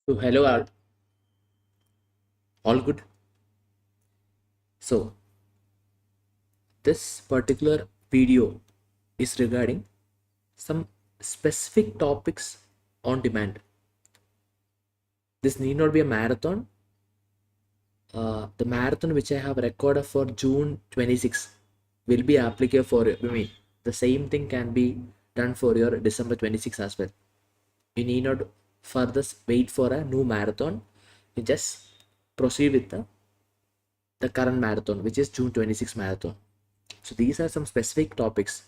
So hello all good. So this particular video is regarding some specific topics on demand. This need not be a marathon. The marathon which I have recorded for June 26 will be applicable for you. I mean, the same thing can be done for your December 26 as well. You need not further wait for a new marathon. You just proceed with the current marathon, which is June 26 marathon. So these are some specific topics.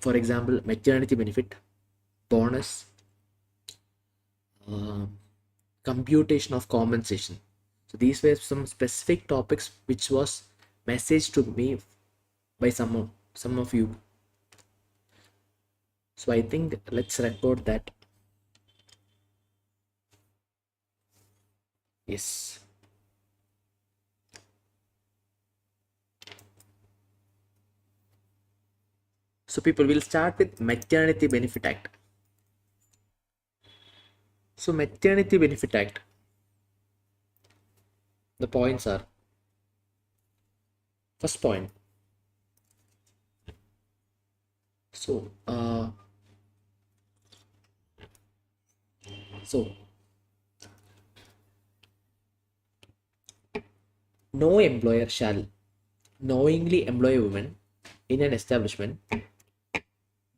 For example, maternity benefit, bonus, uh, computation of compensation. So these were some specific topics which was messaged to me by some of you. So I think let's record that. Yes. So people will start with Maternity Benefit Act. So Maternity Benefit Act, the points are: first point. So so no employer shall knowingly employ a woman in an establishment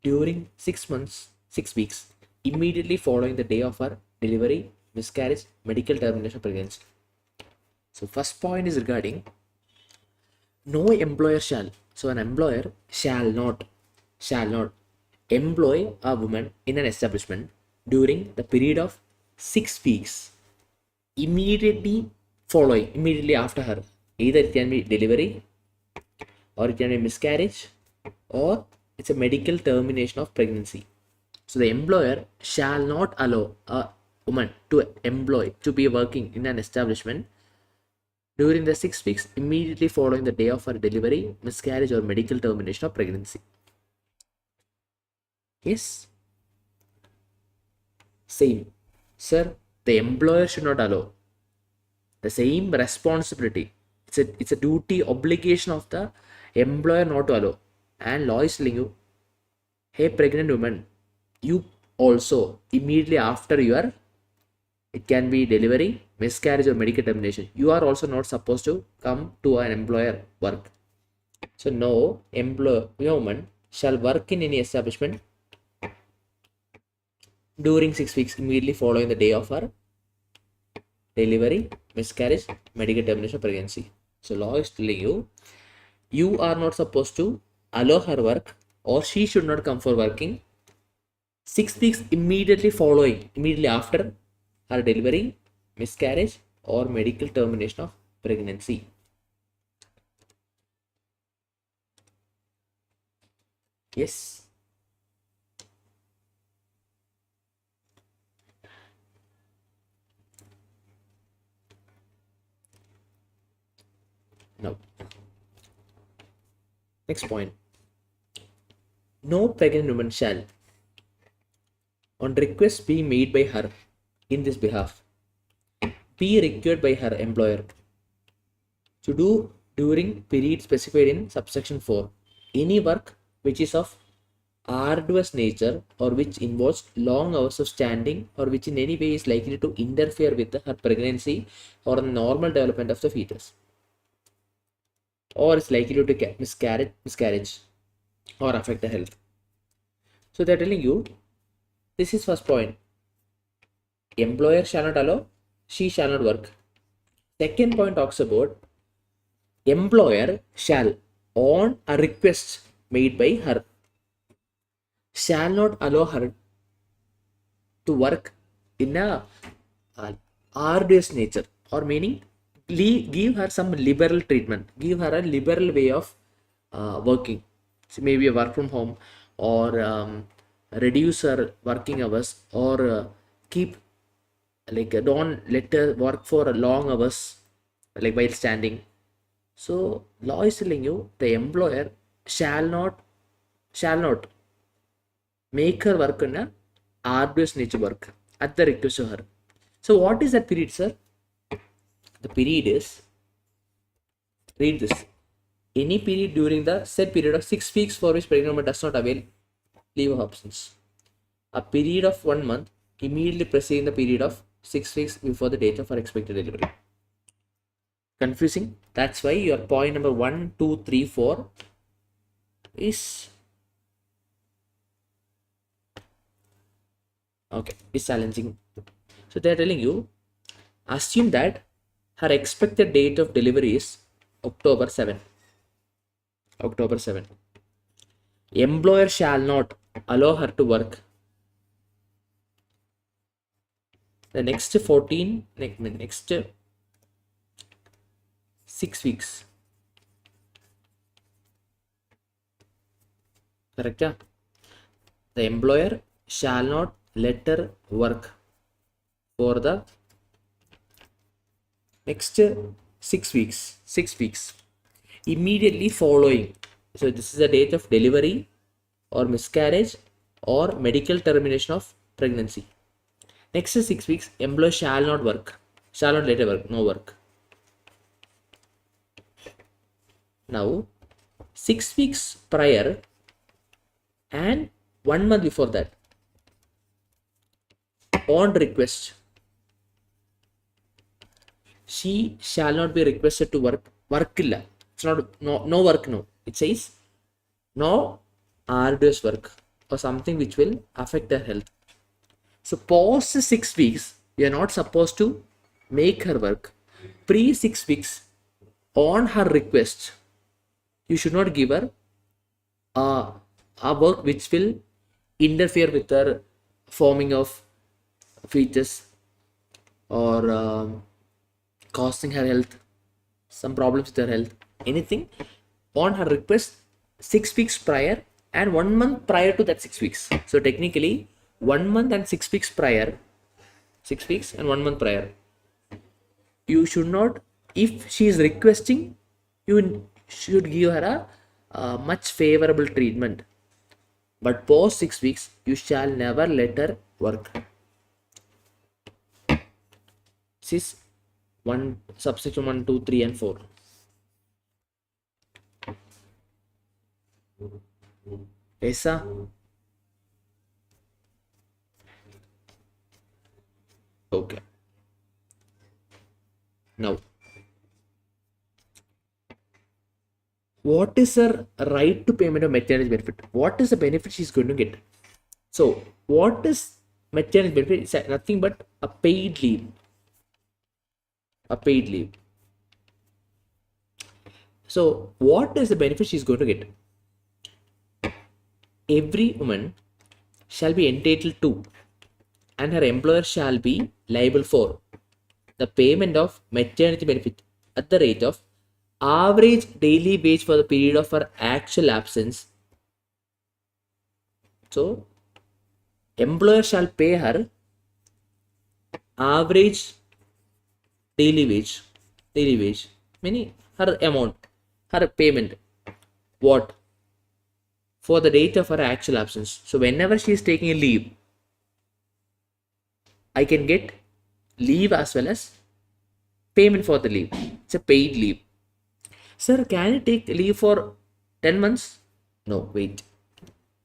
during 6 months, 6 weeks, immediately following the day of her delivery, miscarriage, medical termination of pregnancy. So first point is regarding no employer shall. So an employer shall not employ a woman in an establishment during the period of 6 weeks, immediately after her. Either it can be delivery, or it can be miscarriage, or it's a medical termination of pregnancy. So the employer shall not allow a woman to be working in an establishment during the 6 weeks immediately following the day of her delivery, miscarriage, or medical termination of pregnancy. Yes, same. Sir, the employer should not allow. The same responsibility. It's a duty, obligation of the employer not to allow. And law is telling you, hey, pregnant woman, you also immediately after your, it can be delivery, miscarriage, or medical termination, you are also not supposed to come to an employer work. So no woman shall work in any establishment during 6 weeks immediately following the day of her delivery, miscarriage, medical termination of pregnancy. So law is telling you, you are not supposed to allow her work, or she should not come for working 6 weeks immediately after her delivery, miscarriage, or medical termination of pregnancy. Yes. Now, next point. No pregnant woman shall, on request be made by her in this behalf, be required by her employer to do during period specified in subsection 4 any work which is of arduous nature, or which involves long hours of standing, or which in any way is likely to interfere with her pregnancy or the normal development of the fetus, or is likely to miscarriage or affect the health. So they're telling you, this is first point. Employer shall not allow, she shall not work. Second point talks about employer shall, on a request made by her, shall not allow her to work in a arduous nature, or meaning give her some liberal treatment, give her a liberal way of working. So maybe a work from home, or reduce her working hours, or keep, like, don't let her work for long hours, like while standing. So law is telling you, the employer shall not make her work in a arduous nature work. at the request of her. So what is that period, sir? The period is, read this, any period during the said period of 6 weeks for which pregnant woman does not avail leave of absence. A period of 1 month immediately preceding the period of 6 weeks before the date of her expected delivery. Confusing? That's why your point number 1, 2, 3, 4 is okay, is challenging. So they are telling you, assume that her expected date of delivery is October 7. October 7. Employer shall not allow her to work the next 6 weeks. Correct? Yeah? The employer shall not let her work for the next 6 weeks. 6 weeks. Immediately following. So this is the date of delivery or miscarriage or medical termination of pregnancy. Next 6 weeks, employer shall not work. Shall not let her work. No work. Now, 6 weeks prior and 1 month before that, on request, she shall not be requested to work. Work illa. It's not no work. No. It says no arduous work or something which will affect her health. So post 6 weeks, you are not supposed to make her work. Pre 6 weeks, on her request, you should not give her a work which will interfere with her forming of fetus or causing her health, some problems with her health, anything. On her request, 6 weeks prior and 1 month prior to that 6 weeks. So technically 1 month and 6 weeks prior, 6 weeks and 1 month prior, you should not, if she is requesting, you should give her a much favorable treatment. But post 6 weeks, you shall never let her work. This is subsection 1, 2, 3 and 4. Esa? Okay. Now, what is her right to payment of maternity benefit? What is the benefit she is going to get? So, what is maternity benefit? It's nothing but a paid leave. A paid leave. So, what is the benefit she is going to get? Every woman shall be entitled to, and her employer shall be liable for, the payment of maternity benefit at the rate of average daily wage for the period of her actual absence. So, employer shall pay her average daily wage, meaning her amount, her payment. What? For the date of her actual absence. So, whenever she is taking a leave, I can get leave as well as payment for the leave. It's a paid leave. Sir, can I take leave for 10 months? No, wait.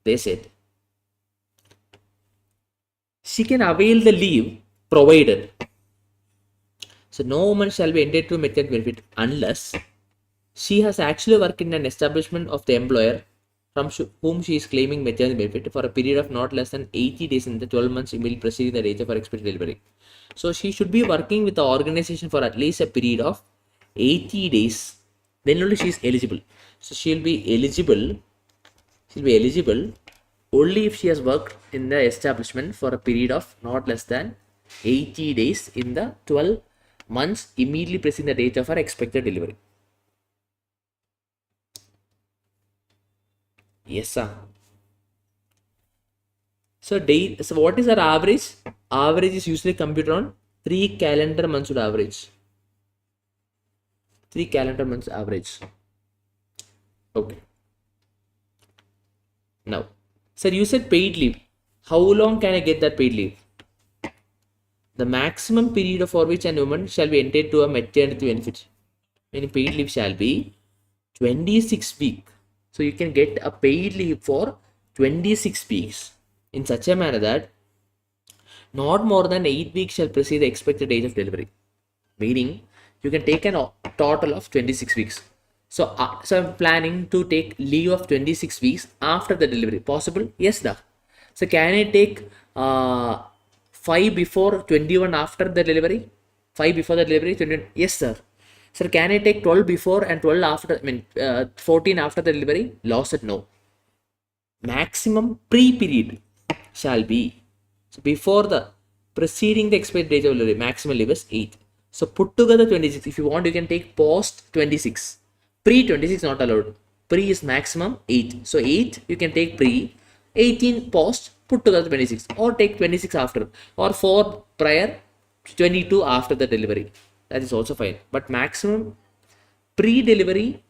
They said she can avail the leave provided. So, no woman shall be entitled to maternity benefit unless she has actually worked in an establishment of the employer from whom she is claiming maternity benefit for a period of not less than 80 days in the 12 months immediately preceding the date of her expected delivery. So, she should be working with the organization for at least a period of 80 days. Then only she is eligible. So, she'll be eligible only if she has worked in the establishment for a period of not less than 80 days in the 12 months immediately preceding the date of her expected delivery. Yes, sir. So, what is our average? Average is usually computed on 3 calendar months would average. 3 calendar months average. Okay. Now, sir, you said paid leave. How long can I get that paid leave? the maximum period for which a woman shall be entitled to a maternity benefit, meaning paid leave, shall be 26 weeks. So you can get a paid leave for 26 weeks in such a manner that not more than 8 weeks shall precede the expected age of delivery. Meaning you can take a total of 26 weeks. So I'm planning to take leave of 26 weeks after the delivery. Possible? Yes, da. So can I take 5 before, 21 after the delivery? 5 before the delivery, 21? Yes, sir. Sir, can I take 12 before and 12 after? 14 after the delivery? Law said no. Maximum pre-period shall be, so before the preceding the expected date of delivery, maximum leave is 8. So put together 26. If you want, you can take post 26. Pre 26 not allowed. Pre is maximum 8. So 8 you can take pre, 18 post, put together 26, or take 26 after, or 4 prior, 22 after the delivery. That is also fine. But maximum pre-delivery,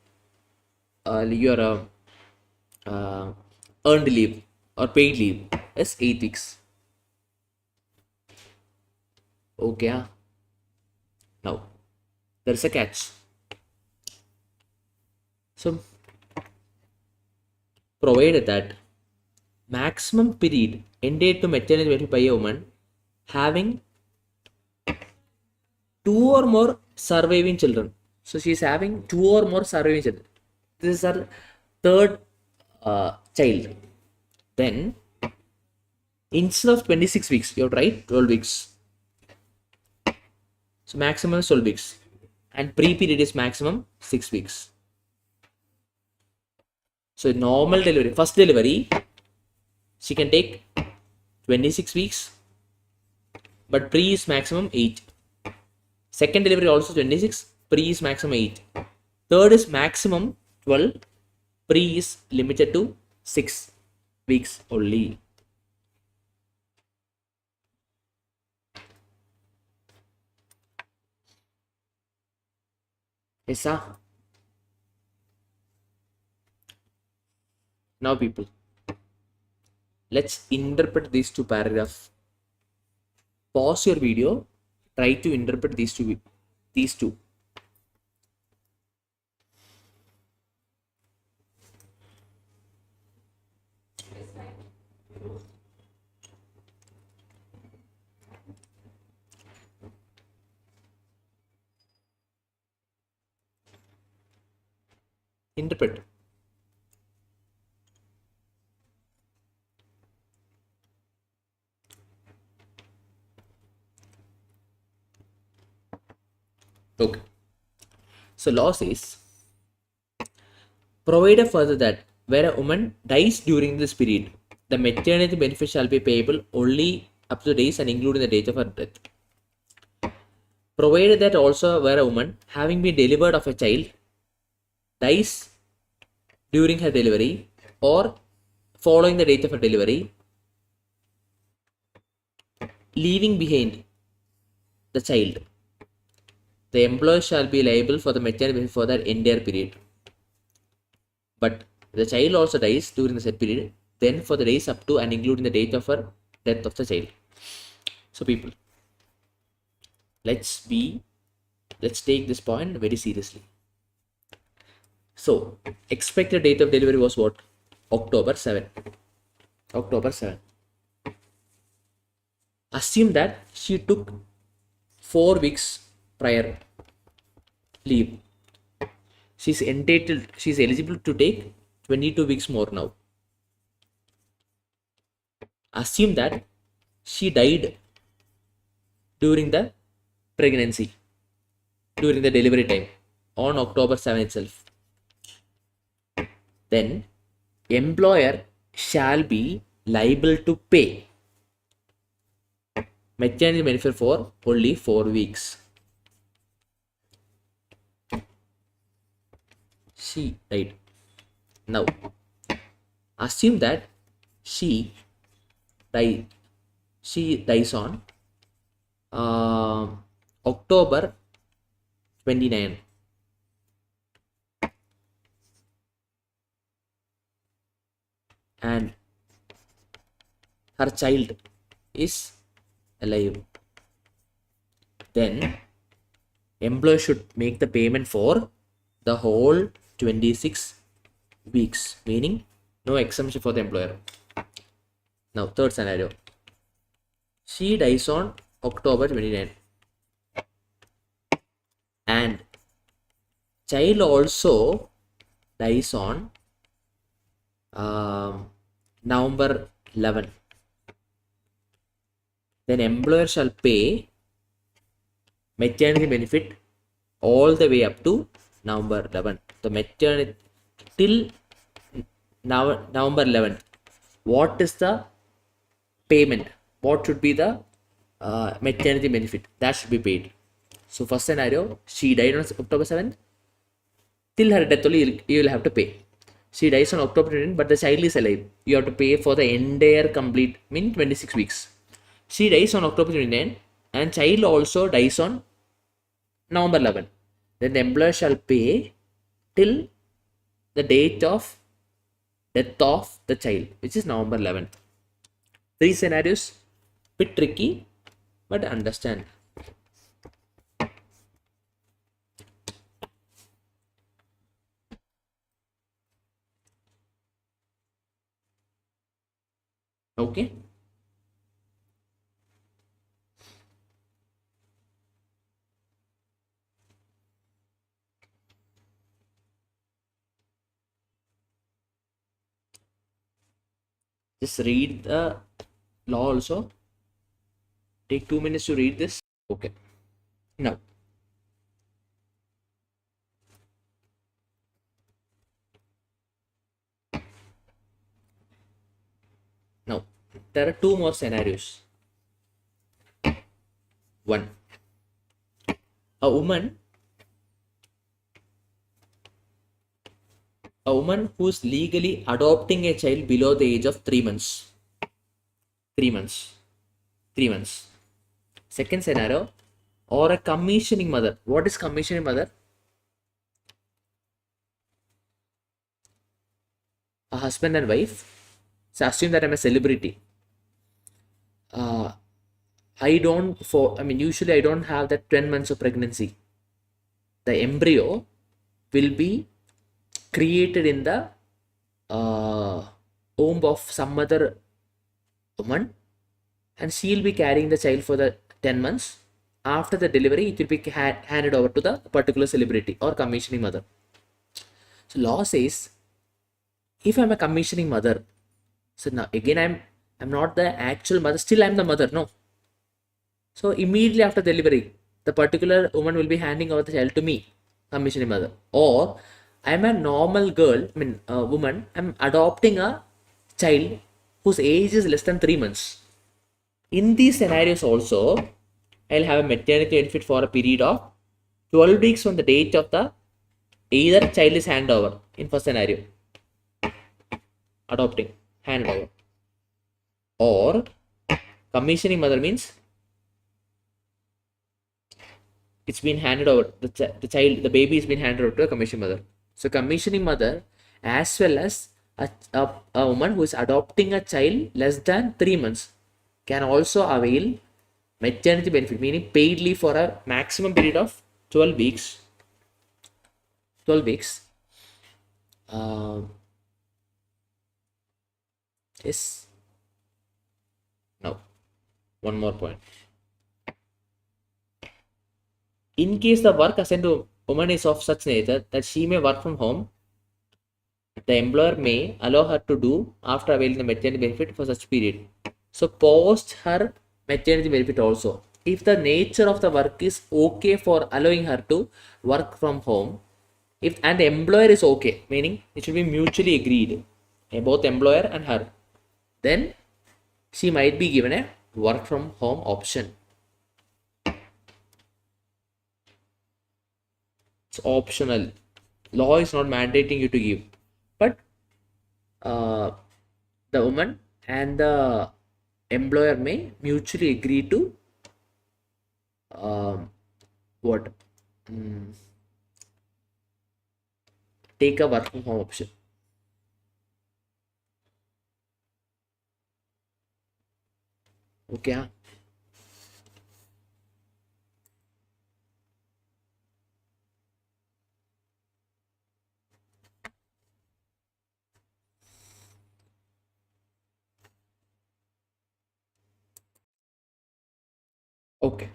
your earned leave or paid leave is 8 weeks. Okay. Now there is a catch. So provided that maximum period ended to maternity benefit by a woman having 2 or more surviving children. So she is having 2 or more surviving children. This is her third child. Then instead of 26 weeks, you have to write 12 weeks. So maximum is 12 weeks. And pre-period is maximum 6 weeks. So normal delivery, first delivery, she can take 26 weeks, but pre is maximum 8. Second delivery also 26, pre is maximum 8. Third is maximum 12, pre is limited to 6 weeks only. Yes, sir. Now people, let's interpret these two paragraphs. Pause your video, try to interpret these two. Interpret. Okay. So law says, provided further that where a woman dies during this period, the maternity benefit shall be payable only up to days and including the date of her death. Provided that also where a woman having been delivered of a child dies during her delivery or following the date of her delivery, leaving behind the child, the employer shall be liable for the maternity benefit for that entire period. But the child also dies during the said period, then for the days up to and including the date of her death of the child. So people, let's take this point very seriously. So expected date of delivery was what? October 7. Assume that she took 4 weeks prior leave. She's eligible to take 22 weeks more now. Assume that she died during the pregnancy, during the delivery time on October 7 itself. Then employer shall be liable to pay maternity benefit for only 4 weeks. She died. Now assume that she dies on October 29. And her child is alive. then employer should make the payment for the whole 26 weeks, meaning no exemption for the employer. Now, third scenario. She dies on October 29 and child also dies on November 11. Then employer shall pay maternity benefit all the way up to November 11. The maternity till now November 11th. What is the payment? What should be the maternity benefit that should be paid? So first scenario, she died on October 7th. Till her death only you will have to pay. She dies on October 29th, but the child is alive. You have to pay for the entire complete, mean 26 weeks. She dies on October 29th and child also dies on November 11th. Then the employer shall pay till the date of death of the child, which is November 11th. Three scenarios, bit tricky, but understand. Okay. Just read the law also. Take 2 minutes to read this. Okay. Now, there are two more scenarios. One, a woman who's legally adopting a child below the age of 3 months. 3 months. 3 months. Second scenario, or a commissioning mother. What is commissioning mother? A husband and wife. So assume that I'm a celebrity. Usually I don't have that 10 months of pregnancy. The embryo will be created in the womb of some other woman, and she will be carrying the child for the 10 months. After the delivery, it will be handed over to the particular celebrity or commissioning mother. So law says, if I'm a commissioning mother, so now again I'm not the actual mother, still I'm the mother, no. So immediately after delivery, the particular woman will be handing over the child to me, commissioning mother. Or I'm a normal girl, a woman, I'm adopting a child whose age is less than 3 months. In these scenarios also, I'll have a maternity benefit for a period of 12 weeks from the date of the either child is handed over in first scenario, adopting, handed over, or commissioning mother means it's been handed over, the baby has been handed over to a commissioning mother. So commissioning mother as well as a woman who is adopting a child less than 3 months can also avail maternity benefit, meaning paid leave for a maximum period of 12 weeks. 12 weeks. Yes. Now, one more point. In case the work assigned to woman is of such nature that she may work from home, the employer may allow her to do after availing the maternity benefit for such period. So post her maternity benefit also, if the nature of the work is okay for allowing her to work from home, and the employer is okay, meaning it should be mutually agreed, both employer and her, then she might be given a work from home option. It's optional. Law is not mandating you to give, but the woman and the employer may mutually agree to what take a work from home option. Okay. Okay.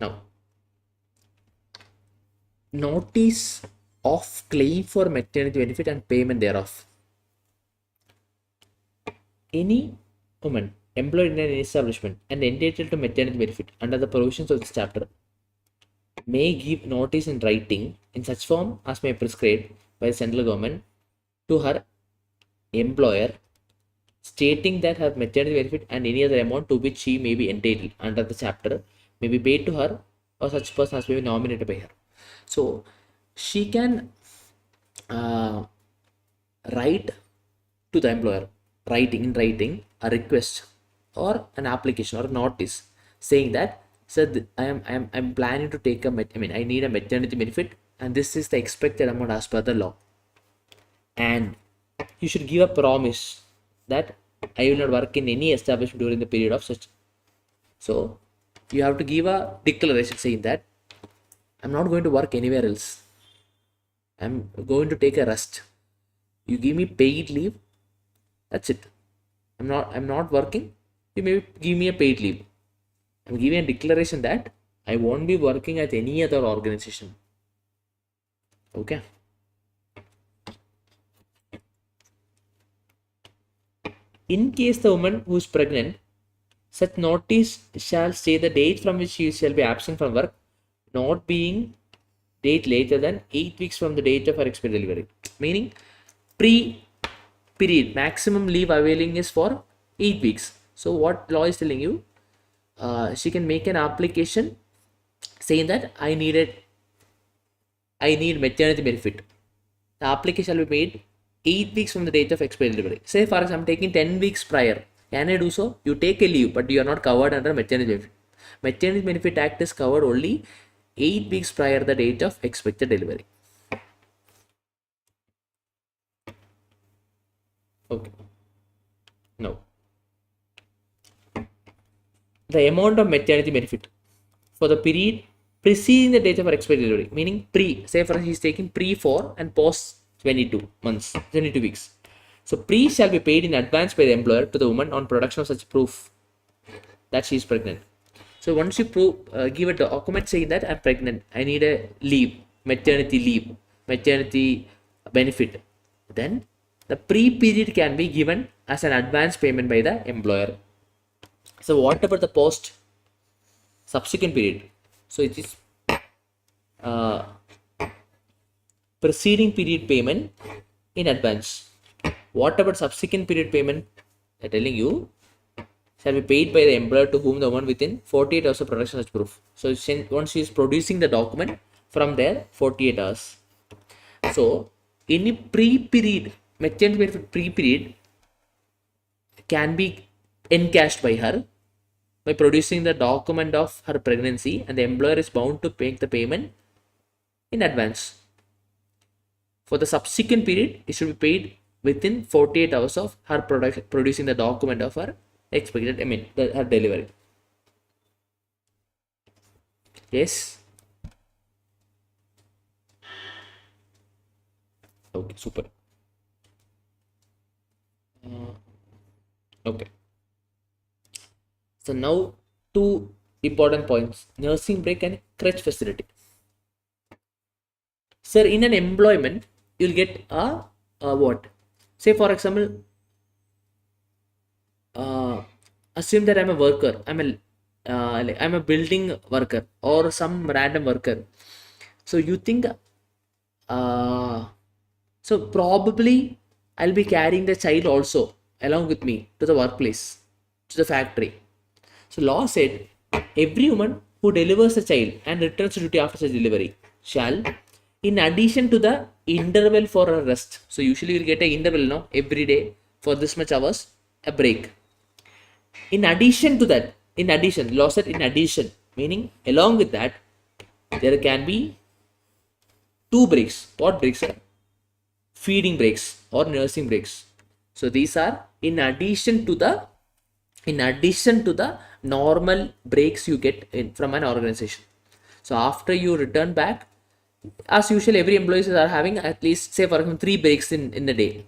Now, notice of claim for maternity benefit and payment thereof. Any woman employed in an establishment and entitled to maternity benefit under the provisions of this chapter may give notice in writing in such form as may prescribed by the central government to her employer, stating that her maternity benefit and any other amount to which she may be entitled under the chapter may be paid to her or such person as may be nominated by her. So she can write to the employer, in writing a request or an application or a notice saying that, sir, I'm planning to take I need a maternity benefit and this is the expected amount as per the law. And you should give a promise that I will not work in any establishment during the period of such. So you have to give a declaration saying that I'm not going to work anywhere else. I'm going to take a rest. You give me paid leave. That's it. I'm not working. You may give me a paid leave. I'm giving a declaration that I won't be working at any other organization. Okay. In case the woman who is pregnant, such notice shall say the date from which she shall be absent from work, not being date later than 8 weeks from the date of her expected delivery. Meaning, pre-period maximum leave availing is for 8 weeks. So what law is telling you? She can make an application saying that I need maternity benefit. The application shall be made 8 weeks from the date of expected delivery. Say for example, I'm taking 10 weeks prior. Can I do so? You take a leave, but you are not covered under maternity benefit. Maternity Benefit Act is covered only 8 weeks prior the date of expected delivery. Okay. Now, the amount of maternity benefit for the period preceding the date of her expected delivery, meaning say for instance, he is taking pre for and post 22 months, 22 weeks. So pre shall be paid in advance by the employer to the woman on production of such proof that she is pregnant. So once you give a document saying that I'm pregnant, I need a leave, maternity benefit, then the pre-period can be given as an advance payment by the employer. So what about the post subsequent period? So it is preceding period payment in advance. What about subsequent period payment? They're telling you shall be paid by the employer to whom the woman within 48 hours of production such proof. So once she is producing the document from there 48 hours. So any pre-period maternity benefit pre-period can be encashed by her by producing the document of her pregnancy, and the employer is bound to make the payment in advance. For the subsequent period, it should be paid within 48 hours of her producing the document of her expected, her delivery. Yes. Okay, super. Okay. So now 2 important points: nursing break and crèche facility. Sir, in an employment, you'll get a what? Say for example, assume that I'm a worker. I'm a building worker or some random worker. So you think, so probably I'll be carrying the child also along with me to the workplace, to the factory. So law said every woman who delivers a child and returns to duty after such delivery shall, in addition to the interval for a rest. So usually you'll get an interval now every day for this much hours, a break. In addition to that, law said in addition, meaning along with that, there can be 2 breaks. What breaks are? Feeding breaks or nursing breaks. So these are in addition to the normal breaks you get from an organization. So after you return back, as usual, every employees are having at least, say for example, 3 breaks in a day.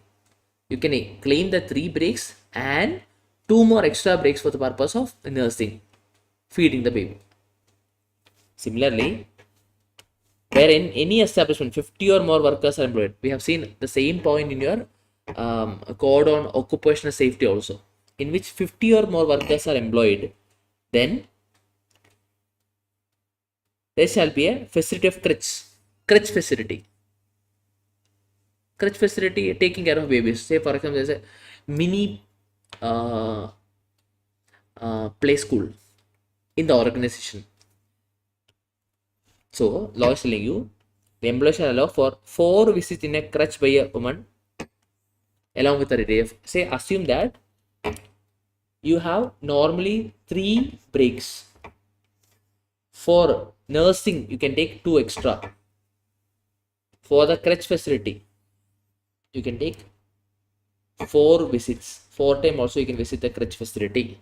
You can claim the 3 breaks and 2 more extra breaks for the purpose of nursing, feeding the baby. Similarly, where in any establishment 50 or more workers are employed, we have seen the same point in your code on occupational safety also, in which 50 or more workers are employed, then there shall be a facility of crèche facility. Crèche facility taking care of babies. Say for example, there's a mini uh, play school in the organization. So law is telling you the employer shall allow for 4 visits in a crèche by a woman along with a day. Say assume that you have normally 3 breaks. For nursing, you can take 2 extra. For the crèche facility, you can take 4 visits. 4 times also you can visit the crèche facility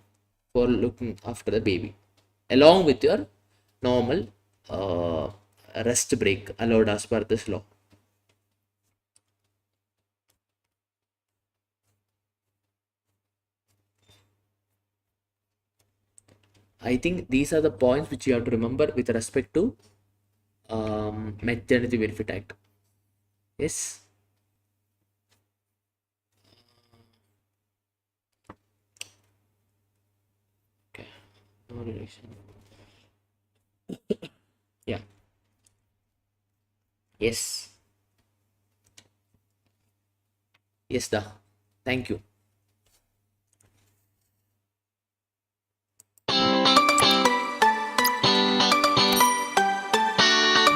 for looking after the baby, along with your normal rest break allowed as per this law. I think these are the points which you have to remember with respect to Maternity Benefit Act. Yes. Okay. No relation. Yeah. Yes. Yes, da. Thank you.